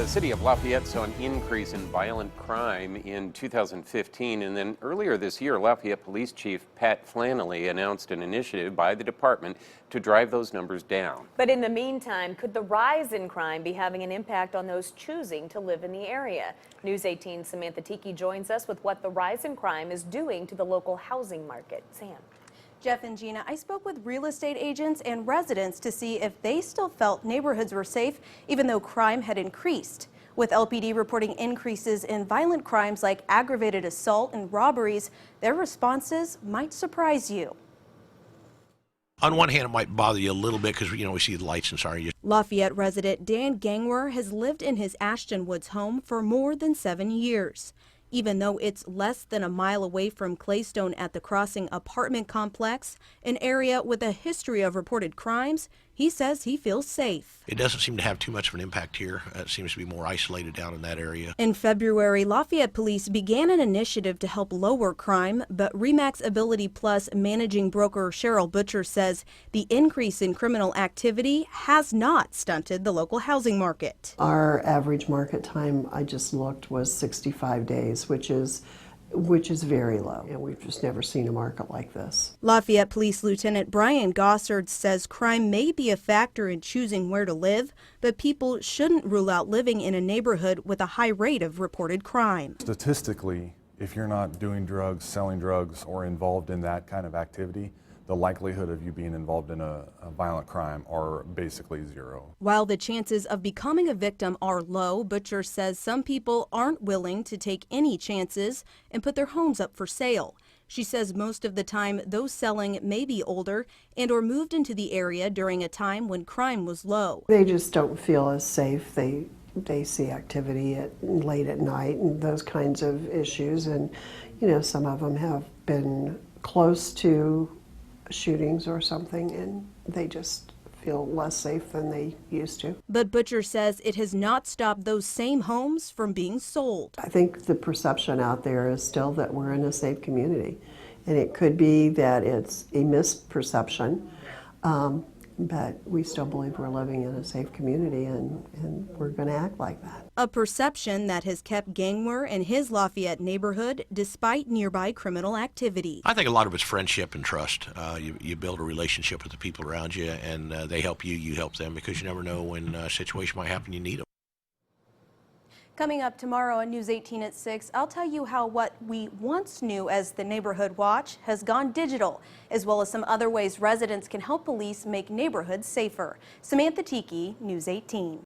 The city of Lafayette saw an increase in violent crime in 2015, and then earlier this year, Lafayette Police Chief Pat Flannelly announced an initiative by the department to drive those numbers down. But in the meantime, could the rise in crime be having an impact on those choosing to live in the area? News 18's Samantha Tiki joins us with what the rise in crime is doing to the local housing market. Sam. Jeff and Gina, I spoke with real estate agents and residents to see if they still felt neighborhoods were safe, even though crime had increased. With LPD reporting increases in violent crimes like aggravated assault and robberies, their responses might surprise you. On one hand, it might bother you a little bit because, we see the lights and sorry. Lafayette resident Dan Gangwer has lived in his Ashton Woods home for more than 7 years. Even though it's less than a mile away from Claystone at the Crossing apartment complex, an area with a history of reported crimes, he says he feels safe. It doesn't seem to have too much of an impact here. It seems to be more isolated down in that area. In February, Lafayette police began an initiative to help lower crime, but RE/MAX Ability Plus managing broker Cheryl Butcher says the increase in criminal activity has not stunted the local housing market. Our average market time, I just looked, was 65 days, which is very low, and we've just never seen a market like this. Lafayette Police Lieutenant Brian Gossard says crime may be a factor in choosing where to live, but people shouldn't rule out living in a neighborhood with a high rate of reported crime. Statistically, if you're not doing drugs, selling drugs, or involved in that kind of activity, the likelihood of you being involved in a violent crime are basically zero. While the chances of becoming a victim are low, Butcher says some people aren't willing to take any chances and put their homes up for sale. She says most of the time those selling may be older and or moved into the area during a time when crime was low. They just don't feel as safe. They see activity late at night and those kinds of issues, and some of them have been close to shootings or something, and they just feel less safe than they used to. But Butcher says it has not stopped those same homes from being sold. I think the perception out there is still that we're in a safe community, and it could be that it's a misperception, but we still believe we're living in a safe community, and we're going to act like that. A perception that has kept Gangwer in his Lafayette neighborhood despite nearby criminal activity. I think a lot of it's friendship and trust. You build a relationship with the people around you, and they help you, you help them, because you never know when a situation might happen, you need them. Coming up tomorrow on News 18 at 6, I'll tell you how what we once knew as the Neighborhood Watch has gone digital, as well as some other ways residents can help police make neighborhoods safer. Samantha Tiki, News 18.